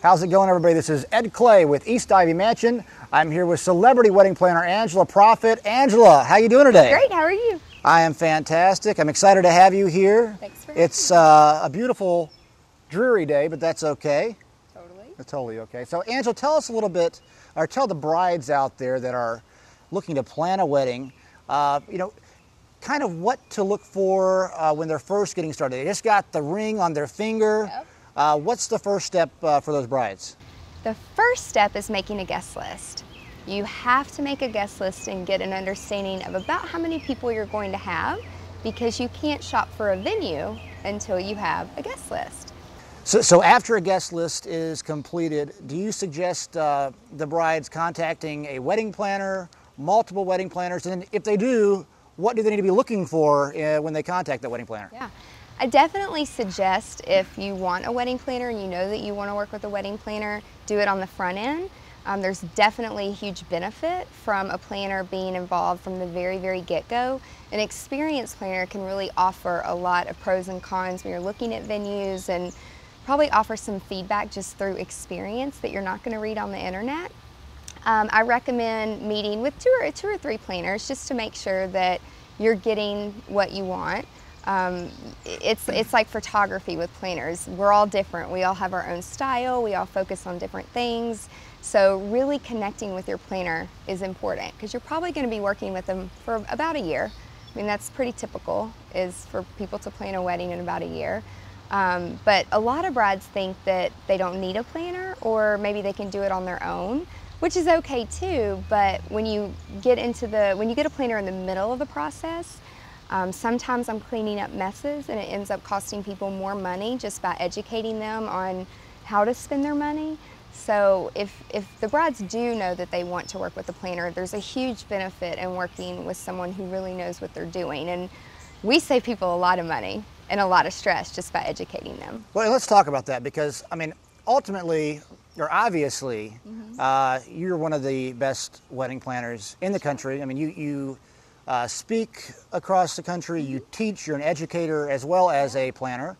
How's it going, everybody? This is Ed Clay with East Ivy Mansion. I'm here with celebrity wedding planner Angela Proffitt. Angela, how you doing today? Great, how are you? I am fantastic. I'm excited to have you here. Thanks for having me. It's a beautiful, dreary day, but that's okay. Totally. It's totally okay. So, Angela, tell us a little bit, or tell the brides out there that are looking to plan a wedding, kind of what to look for when they're first getting started. They just got the ring on their finger. Yep. What's the first step for those brides? The first step is making a guest list. You have to make a guest list and get an understanding of about how many people you're going to have, because you can't shop for a venue until you have a guest list. So after a guest list is completed, do you suggest the brides contacting a wedding planner, multiple wedding planners, and if they do, what do they need to be looking for when they contact the wedding planner? Yeah. I definitely suggest, if you want a wedding planner and you know that you want to work with a wedding planner, do it on the front end. There's definitely a huge benefit from a planner being involved from the very, very get-go. An experienced planner can really offer a lot of pros and cons when you're looking at venues, and probably offer some feedback just through experience that you're not going to read on the internet. I recommend meeting with two or three planners just to make sure that you're getting what you want. It's like photography with planners. We're all different. We all have our own style. We all focus on different things. So really connecting with your planner is important, because you're probably going to be working with them for about a year. I mean, that's pretty typical, is for people to plan a wedding in about a year. But a lot of brides think that they don't need a planner, or maybe they can do it on their own, which is okay too. But when you get a planner in the middle of the process, sometimes I'm cleaning up messes, and it ends up costing people more money just by educating them on how to spend their money. So if the brides do know that they want to work with a planner, there's a huge benefit in working with someone who really knows what they're doing. And we save people a lot of money and a lot of stress just by educating them. Well, let's talk about that, because, I mean, ultimately, or obviously, you're one of the best wedding planners in the country. I mean, you speak across the country, you teach, you're an educator as well as a planner.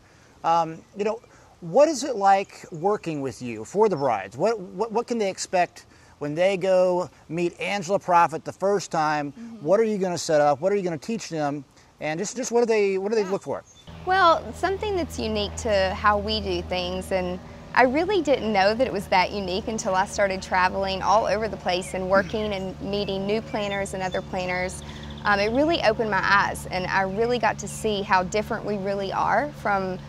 What is it like working with you for the brides? What can they expect when they go meet Angela Proffitt the first time? What are you going to set up? What are you going to teach them? And just what do they look for? Well, something that's unique to how we do things, and I really didn't know that it was that unique until I started traveling all over the place and working and meeting new planners and other planners. It really opened my eyes, and I really got to see how different we really are from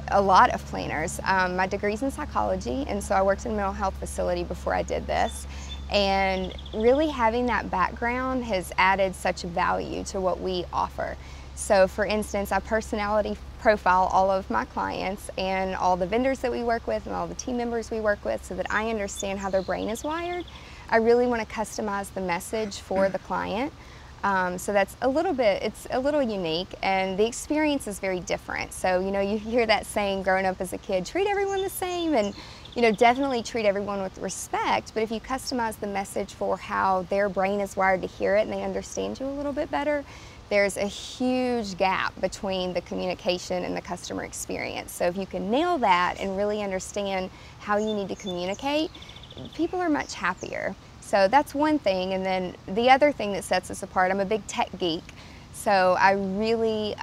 a lot of planners. My degree's in psychology, and so I worked in a mental health facility before I did this. And really having that background has added such value to what we offer. So for instance, I personality profile all of my clients and all the vendors that we work with and all the team members we work with, so that I understand how their brain is wired. I really want to customize the message for the client. So that's it's a little unique, and the experience is very different. So, you hear that saying growing up as a kid, treat everyone the same, and, definitely treat everyone with respect. But if you customize the message for how their brain is wired to hear it and they understand you a little bit better, there's a huge gap between the communication and the customer experience. So if you can nail that and really understand how you need to communicate, people are much happier. So that's one thing. And then the other thing that sets us apart, I'm a big tech geek. So I really,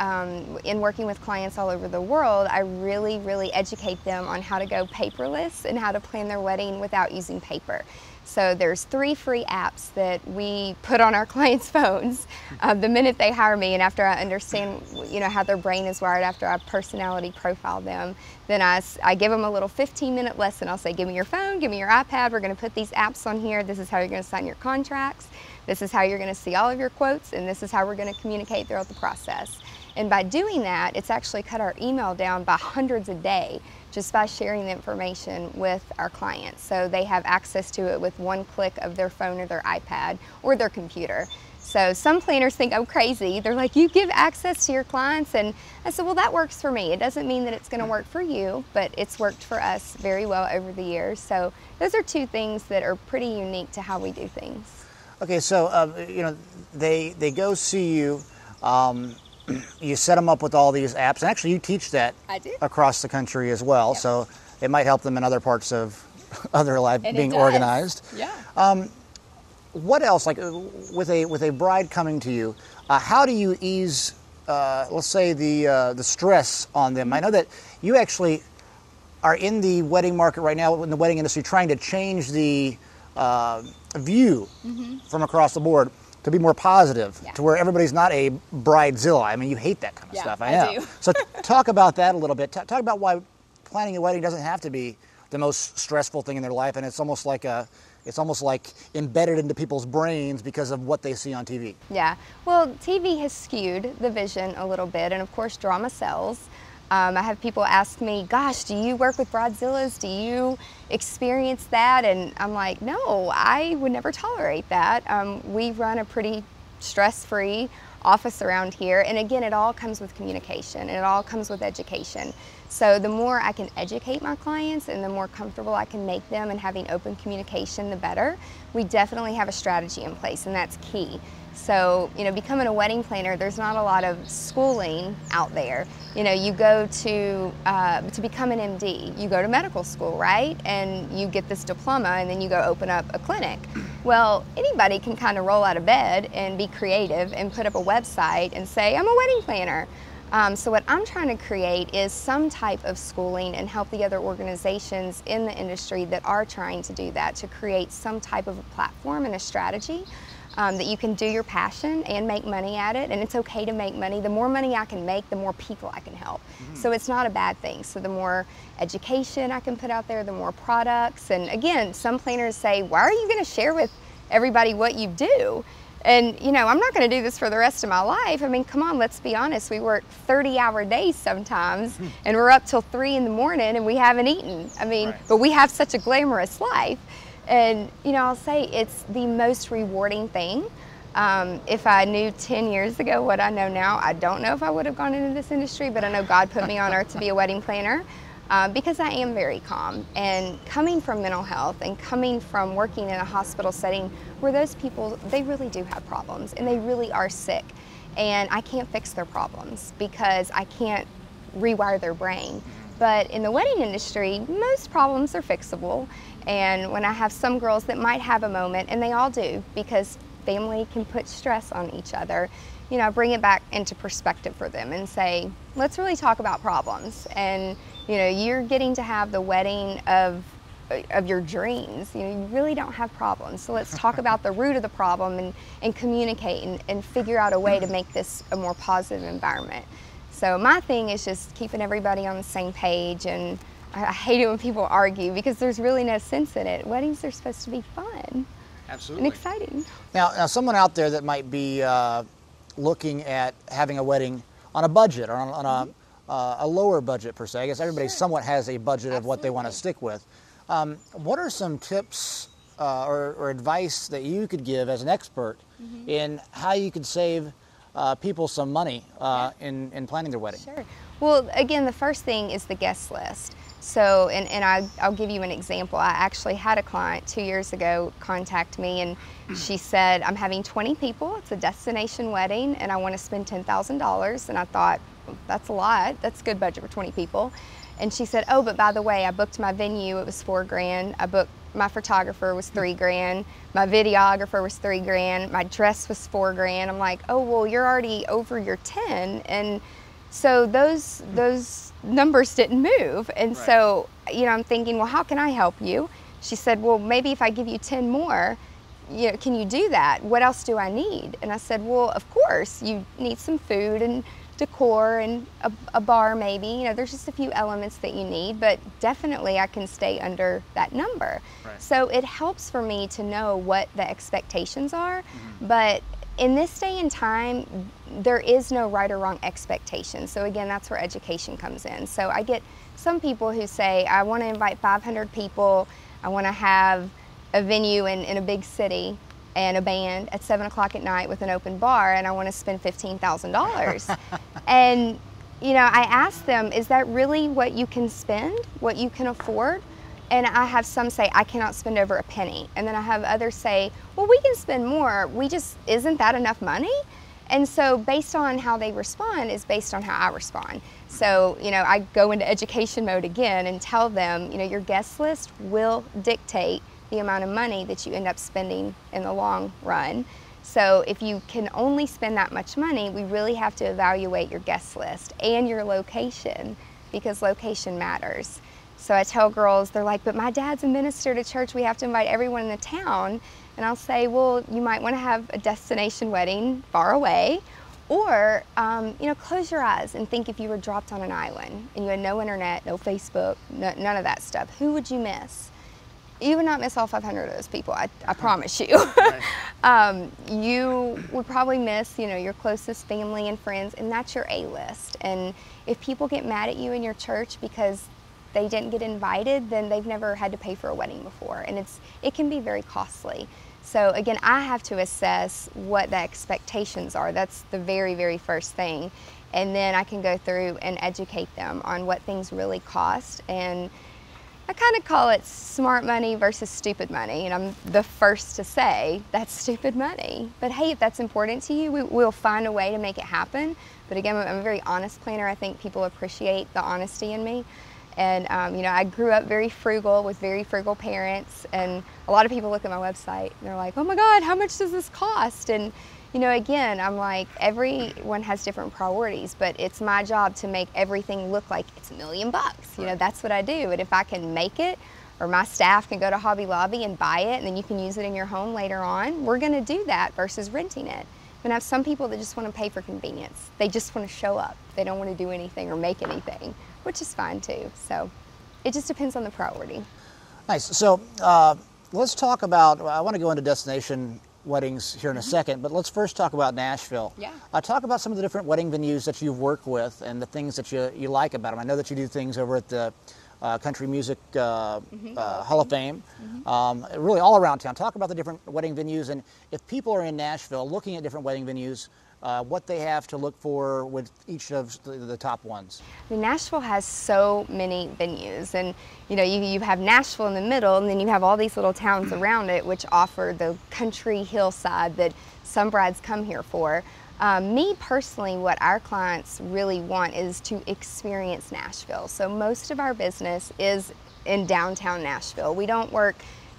in working with clients all over the world, I really, really educate them on how to go paperless and how to plan their wedding without using paper. So there's 3 free apps that we put on our clients' phones the minute they hire me, and after I understand, how their brain is wired, after I personality profile them, then I give them a little 15-minute lesson. I'll say, give me your phone, give me your iPad, we're going to put these apps on here, this is how you're going to sign your contracts, this is how you're going to see all of your quotes, and this is how we're going to communicate throughout the process. And by doing that, it's actually cut our email down by hundreds a day, just by sharing the information with our clients. So they have access to it with one click of their phone or their iPad or their computer. So some planners think I'm crazy. They're like, you give access to your clients? And I said, well, that works for me. It doesn't mean that it's going to work for you, but it's worked for us very well over the years. So those are 2 things that are pretty unique to how we do things. Okay, so they go see you. You set them up with all these apps, and actually you teach that I do. across the country as well. Yep. So it might help them in other parts of other life And being it does. organized. Yeah. What else, like with a bride coming to you, how do you ease, let's say, the stress on them? I know that you actually are in the wedding market right now, in the wedding industry, trying to change the view from across the board to be more positive, to where everybody's not a bridezilla. I mean, you hate that kind of stuff. I know. I do. So talk about that a little bit. Talk about why planning a wedding doesn't have to be the most stressful thing in their life, and it's almost like embedded into people's brains because of what they see on TV. Yeah, well, TV has skewed the vision a little bit, and of course drama sells. I have people ask me, gosh, do you work with bridezillas? Do you experience that? And I'm like, no, I would never tolerate that. We run a pretty stress-free office around here, and again, it all comes with communication, and it all comes with education. So the more I can educate my clients and the more comfortable I can make them in having open communication, the better. We definitely have a strategy in place, and that's key. So, becoming a wedding planner, there's not a lot of schooling out there. You go to become an MD, you go to medical school, right? And you get this diploma, and then you go open up a clinic. Well, anybody can kind of roll out of bed and be creative and put up a website and say, I'm a wedding planner. So what I'm trying to create is some type of schooling and help the other organizations in the industry that are trying to do that, to create some type of a platform and a strategy that you can do your passion and make money at it. And it's okay to make money. The more money I can make, the more people I can help. So it's not a bad thing. So the more education I can put out there, the more products. And again, some planners say, why are you going to share with everybody what you do? And I'm not going to do this for the rest of my life. I mean, come on, let's be honest. We work 30-hour days sometimes, and we're up till 3 in the morning, and we haven't eaten. I mean, but we have such a glamorous life. And, I'll say it's the most rewarding thing. If I knew 10 years ago what I know now, I don't know if I would have gone into this industry, but I know God put me on earth to be a wedding planner. Because I am very calm, and coming from mental health and coming from working in a hospital setting where those people, they really do have problems and they really are sick, and I can't fix their problems because I can't rewire their brain. But in the wedding industry, most problems are fixable, and when I have some girls that might have a moment, and they all do because family can put stress on each other, bring it back into perspective for them and say, let's really talk about problems. And you're getting to have the wedding of your dreams. You really don't have problems. So let's talk about the root of the problem and communicate and figure out a way to make this a more positive environment. So my thing is just keeping everybody on the same page, and I hate it when people argue because there's really no sense in it. Weddings are supposed to be fun. Absolutely. And exciting. Now someone out there that might be looking at having a wedding on a budget or on a lower budget per se. I guess everybody somewhat has a budget of what they want to stick with. What are some tips or advice that you could give as an expert in how you could save people some money in planning their wedding? Sure. Well, again, the first thing is the guest list. So, and I'll give you an example. I actually had a client 2 years ago contact me, and she said, I'm having 20 people. It's a destination wedding, and I want to spend $10,000. And I thought, that's a lot. That's a good budget for 20 people. And she said, oh, but by the way, I booked my venue. It was $4,000. I booked my photographer was $3,000. My videographer was $3,000. My dress was $4,000. I'm like, oh, well, you're already over your 10. And so those numbers didn't move. And so, I'm thinking, well, how can I help you? She said, well, maybe if I give you 10 more, can you do that? What else do I need? And I said, well, of course, you need some food and decor and a bar maybe. There's just a few elements that you need, but definitely I can stay under that number. So it helps for me to know what the expectations are, but in this day and time, there is no right or wrong expectation. So again, that's where education comes in. So I get some people who say, I want to invite 500 people, I want to have a venue in a big city and a band at 7 o'clock at night with an open bar, and I want to spend $15,000. And, I ask them, is that really what you can spend, what you can afford? And I have some say, I cannot spend over a penny. And then I have others say, well, we can spend more. Isn't that enough money? And so based on how they respond is based on how I respond. So, you know, I go into education mode again and tell them, you know, your guest list will dictate the amount of money that you end up spending in the long run. So if you can only spend that much money, we really have to evaluate your guest list and your location, because location matters. So I tell girls, they're like, but my dad's a minister at a church, we have to invite everyone in the town. And I'll say, well, you might want to have a destination wedding far away, or, you know, close your eyes and think if you were dropped on an island and you had no internet, no Facebook, none of that stuff, who would you miss? You would not miss all 500 of those people, I promise you. Right. You would probably miss, you know, your closest family and friends, and that's your A-list. And if people get mad at you in your church because they didn't get invited, then they've never had to pay for a wedding before, and it can be very costly. So again, I have to assess what the expectations are. That's the very, very first thing. And then I can go through and educate them on what things really cost. And I kind of call it smart money versus stupid money. And I'm the first to say that's stupid money. But hey, if that's important to you, we'll find a way to make it happen. But again, I'm a very honest planner. I think people appreciate the honesty in me. And you know, I grew up very frugal with very frugal parents, and a lot of people look at my website and they're like, oh my God, how much does this cost? And you know, again, I'm like, everyone has different priorities, but it's my job to make everything look like it's $1 million. You know, that's what I do. And if I can make it, or my staff can go to Hobby Lobby and buy it, and then you can use it in your home later on, we're gonna do that versus renting it. And I have some people that just want to pay for convenience. They just want to show up. They don't want to do anything or make anything, which is fine too. So it just depends on the priority. Nice. So let's talk about, I want to go into destination weddings here in a second, but let's first talk about Nashville. Yeah. Talk about some of the different wedding venues that you've worked with and the things that you like about them. I know that you do things over at the Country Music Hall of Fame, really all around town. Talk about the different wedding venues, and if people are in Nashville looking at different wedding venues, what they have to look for with each of the top ones. I mean, Nashville has so many venues, and you know, you have Nashville in the middle, and then you have all these little towns around it which offer the country hillside that some brides come here for. Me personally, what our clients really want is to experience Nashville. So most of our business is in downtown Nashville. We don't work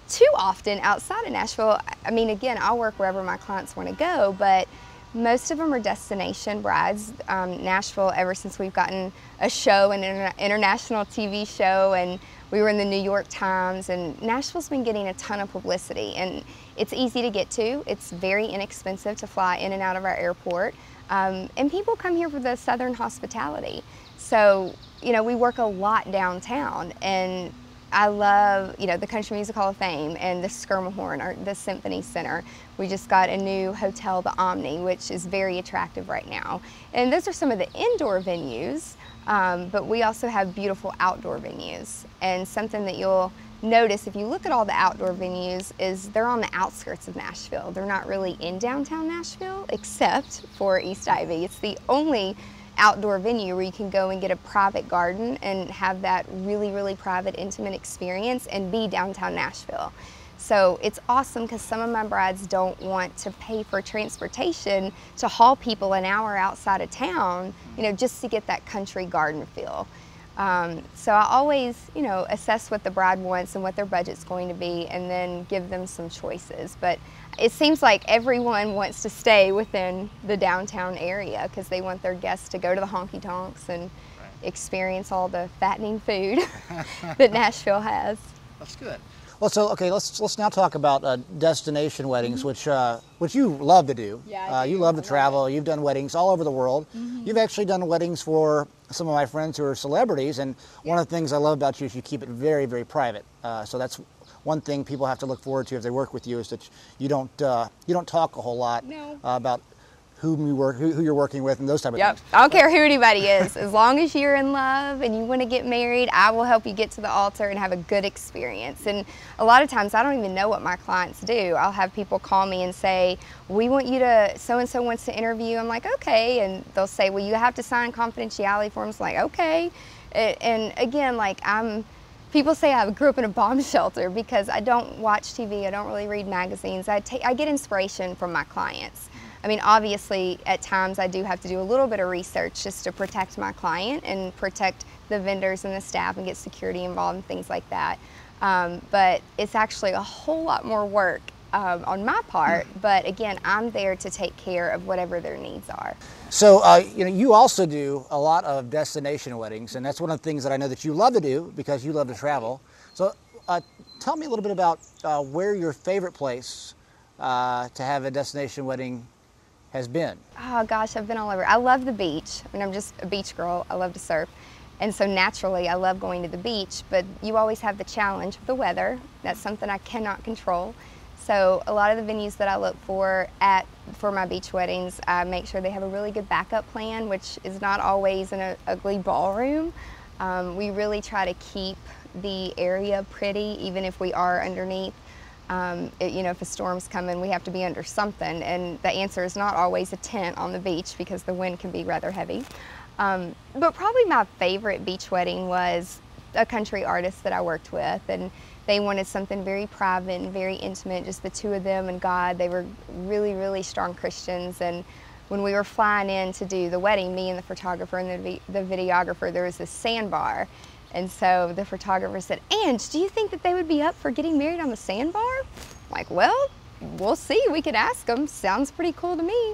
too often outside of Nashville. I mean, again, I'll work wherever my clients want to go, but most of them are destination brides. Nashville, ever since we've gotten a show, an international TV show, and we were in the New York Times, and Nashville's been getting a ton of publicity, and it's easy to get to. It's very inexpensive to fly in and out of our airport, and people come here for the Southern hospitality. So, you know, we work a lot downtown, and I love, you know, the Country Music Hall of Fame and the Skirmahorn, or the Symphony Center. We just got a new hotel, the Omni, which is very attractive right now. And those are some of the indoor venues, but we also have beautiful outdoor venues. And something that you'll notice if you look at all the outdoor venues is they're on the outskirts of Nashville. They're not really in downtown Nashville, except for East Ivy. It's the only outdoor venue where you can go and get a private garden and have that really, really private, intimate experience and be downtown Nashville. So it's awesome because some of my brides don't want to pay for transportation to haul people an hour outside of town, you know, just to get that country garden feel. So I always, you know, assess what the bride wants and what their budget's going to be, and then give them some choices. But it seems like everyone wants to stay within the downtown area because they want their guests to go to the honky tonks and experience all the fattening food that Nashville has. That's good. Well, so okay, let's now talk about destination weddings, which you love to do. Yeah, you love to travel. You've done weddings all over the world. You've actually done weddings for some of my friends who are celebrities, and one of the things I love about you is you keep it very, very private. So that's one thing people have to look forward to if they work with you, is that you don't talk a whole lot about who you're working with and those type of things. I don't care who anybody is. As long as you're in love and you want to get married, I will help you get to the altar and have a good experience. And a lot of times I don't even know what my clients do. I'll have people call me and say, we want you to, so-and-so wants to interview. I'm like, okay. And they'll say, well, you have to sign confidentiality forms. I'm like, okay. And again, like people say I grew up in a bomb shelter because I don't watch TV. I don't really read magazines. I get inspiration from my clients. I mean, obviously, at times I do have to do a little bit of research just to protect my client and protect the vendors and the staff and get security involved and things like that. But it's actually a whole lot more work on my part, but again, I'm there to take care of whatever their needs are. So, you also do a lot of destination weddings, and that's one of the things that I know that you love to do because you love to travel. So, tell me a little bit about where your favorite place to have a destination wedding has been. Oh gosh, I've been all over. I love the beach. I mean, I'm just a beach girl. I love to surf. And so naturally, I love going to the beach, but you always have the challenge of the weather. That's something I cannot control. So a lot of the venues that I look for my beach weddings, I make sure they have a really good backup plan, which is not always in an ugly ballroom. We really try to keep the area pretty, even if we are underneath. If a storm's coming, we have to be under something, and the answer is not always a tent on the beach because the wind can be rather heavy. But probably my favorite beach wedding was a country artist that I worked with, and they wanted something very private and very intimate, just the two of them and God. They were really, really strong Christians, and when we were flying in to do the wedding, me and the photographer and the videographer, there was this sandbar. And so the photographer said, "Ange, do you think that they would be up for getting married on the sandbar?" I'm like, well, we'll see. We could ask them. Sounds pretty cool to me.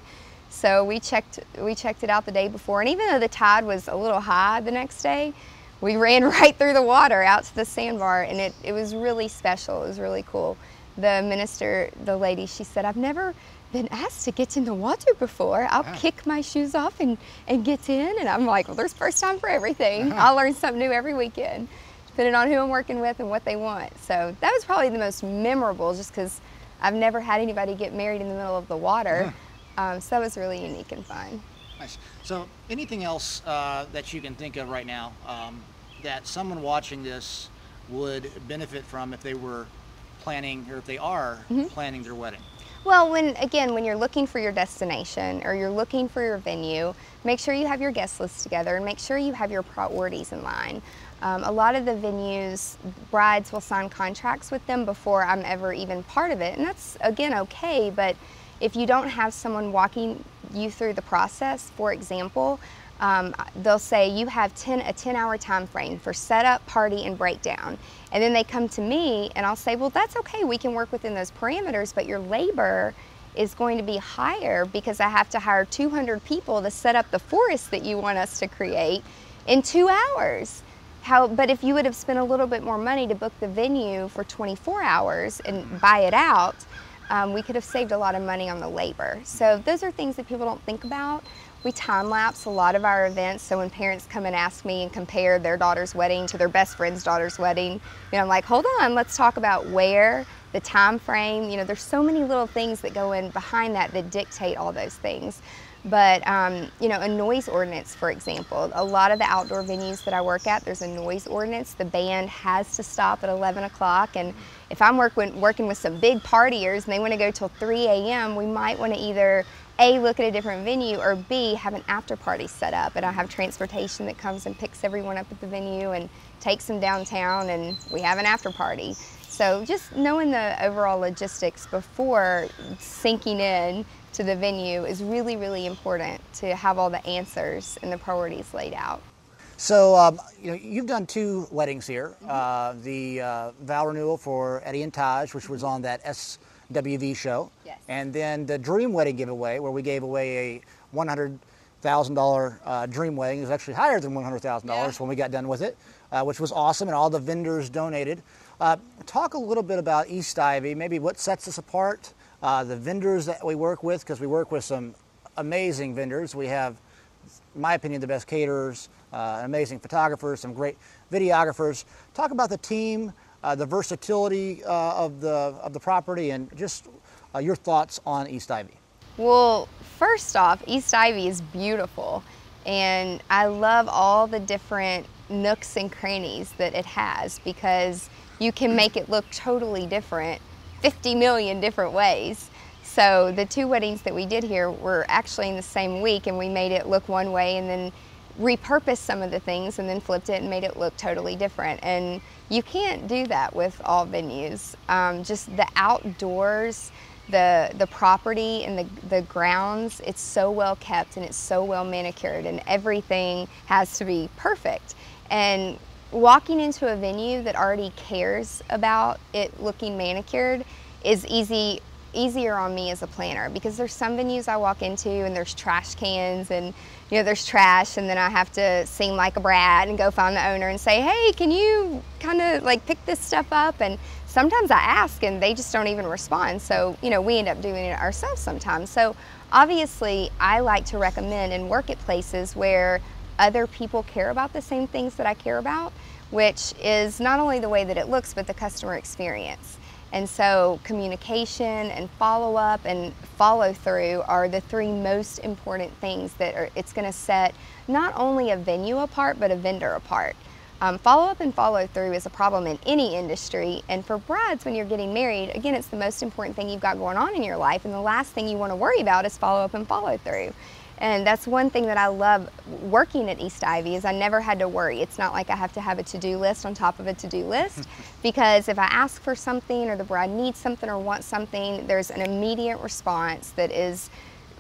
So we checked it out the day before, and even though the tide was a little high the next day, we ran right through the water out to the sandbar, and it was really special. It was really cool. The minister, the lady, she said, "I've never been asked to get in the water before. I'll kick my shoes off and get in." And I'm like, well, there's first time for everything. I'll learn something new every weekend, depending on who I'm working with and what they want. So that was probably the most memorable, just because I've never had anybody get married in the middle of the water. So that was really unique and fun. Nice. So anything else that you can think of right now that someone watching this would benefit from if they were planning, or if they are planning their wedding? Well, when you're looking for your destination or you're looking for your venue, make sure you have your guest list together and make sure you have your priorities in line. A lot of the venues, brides will sign contracts with them before I'm ever even part of it, and that's, again, okay, but if you don't have someone walking you through the process, for example, they'll say you have a 10-hour time frame for setup, party, and breakdown. And then they come to me and I'll say, well, that's okay, we can work within those parameters, but your labor is going to be higher because I have to hire 200 people to set up the forest that you want us to create in 2 hours. But if you would have spent a little bit more money to book the venue for 24 hours and buy it out, we could have saved a lot of money on the labor. So those are things that people don't think about. We time-lapse a lot of our events, so when parents come and ask me and compare their daughter's wedding to their best friend's daughter's wedding, I'm like, hold on, let's talk about where, the time frame. There's so many little things that go in behind that dictate all those things. But, a noise ordinance, for example. A lot of the outdoor venues that I work at, there's a noise ordinance. The band has to stop at 11 o'clock, and if I'm working with some big partiers and they want to go till 3 a.m., we might want to either A, look at a different venue, or B, have an after party set up. And I have transportation that comes and picks everyone up at the venue and takes them downtown, and we have an after party. So just knowing the overall logistics before sinking in to the venue is really, really important to have all the answers and the priorities laid out. So, you've done 2 weddings here. The vow renewal for Eddie and Taj, which was on that SWV show. Yes. And then the dream wedding giveaway, where we gave away a $100,000 dream wedding. It was actually higher than $100,000 when we got done with it, which was awesome, and all the vendors donated. Talk a little bit about East Ivy, maybe what sets us apart, the vendors that we work with, because we work with some amazing vendors. We have, in my opinion, the best caterers, amazing photographers, some great videographers. Talk about the team, the versatility of the property, and just your thoughts on East Ivy. Well, first off, East Ivy is beautiful, and I love all the different nooks and crannies that it has, because you can make it look totally different 50 million different ways. So the 2 weddings that we did here were actually in the same week, and we made it look one way and then repurposed some of the things and then flipped it and made it look totally different. And you can't do that with all venues. Just the outdoors, the property and the grounds, it's so well kept and it's so well manicured, and everything has to be perfect. And walking into a venue that already cares about it looking manicured is easier on me as a planner, because there's some venues I walk into and there's trash cans and there's trash, and then I have to seem like a brat and go find the owner and say, hey, can you kind of like pick this stuff up? And sometimes I ask and they just don't even respond. So, we end up doing it ourselves sometimes. So obviously I like to recommend and work at places where other people care about the same things that I care about, which is not only the way that it looks, but the customer experience. And so communication and follow-up and follow-through are the three most important things that it's going to set not only a venue apart, but a vendor apart. Follow-up and follow-through is a problem in any industry, and for brides, when you're getting married, again, it's the most important thing you've got going on in your life, and the last thing you want to worry about is follow-up and follow-through. And that's one thing that I love working at East Ivy, is I never had to worry. It's not like I have to have a to-do list on top of a to-do list, because if I ask for something or the bride needs something or wants something, there's an immediate response that is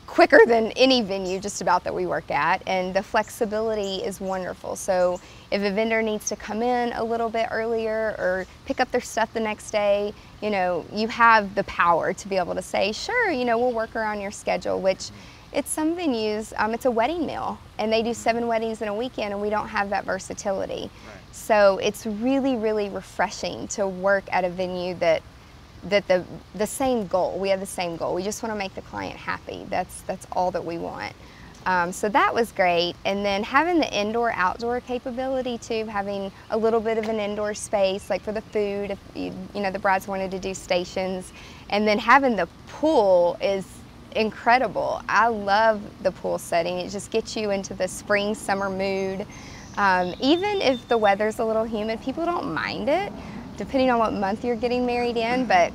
quicker than any venue just about that we work at, and the flexibility is wonderful. So if a vendor needs to come in a little bit earlier or pick up their stuff the next day, you have the power to be able to say, sure, we'll work around your schedule, which it's some venues, it's a wedding mill, and they do 7 weddings in a weekend, and we don't have that versatility. Right. So it's really, really refreshing to work at a venue that the same goal, we have the same goal. We just want to make the client happy. That's all that we want. So that was great. And then having the indoor-outdoor capability too, having a little bit of an indoor space, like for the food, if the brides wanted to do stations, and then having the pool is incredible. I love the pool setting. It just gets you into the spring, summer mood. Even if the weather's a little humid, people don't mind it, depending on what month you're getting married in. But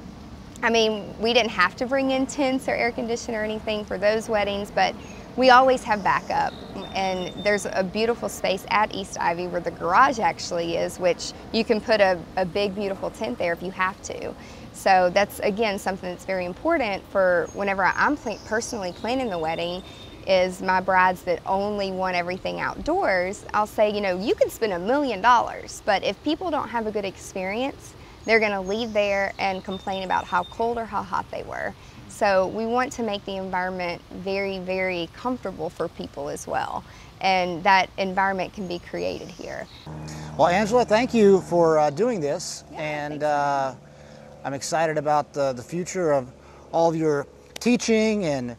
we didn't have to bring in tents or air conditioner or anything for those weddings, but we always have backup. And there's a beautiful space at East Ivy where the garage actually is, which you can put a big, beautiful tent there if you have to. So that's, again, something that's very important for whenever I'm personally planning the wedding, is my brides that only want everything outdoors, I'll say, you can spend $1 million, but if people don't have a good experience, they're going to leave there and complain about how cold or how hot they were. So we want to make the environment very, very comfortable for people as well. And that environment can be created here. Well, Angela, thank you for doing this. Yeah, and I'm excited about the future of all of your teaching and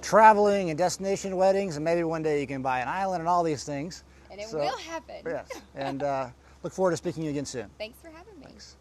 traveling and destination weddings, and maybe one day you can buy an island and all these things. And it will happen. Yes, and look forward to speaking to you again soon. Thanks for having me. Thanks.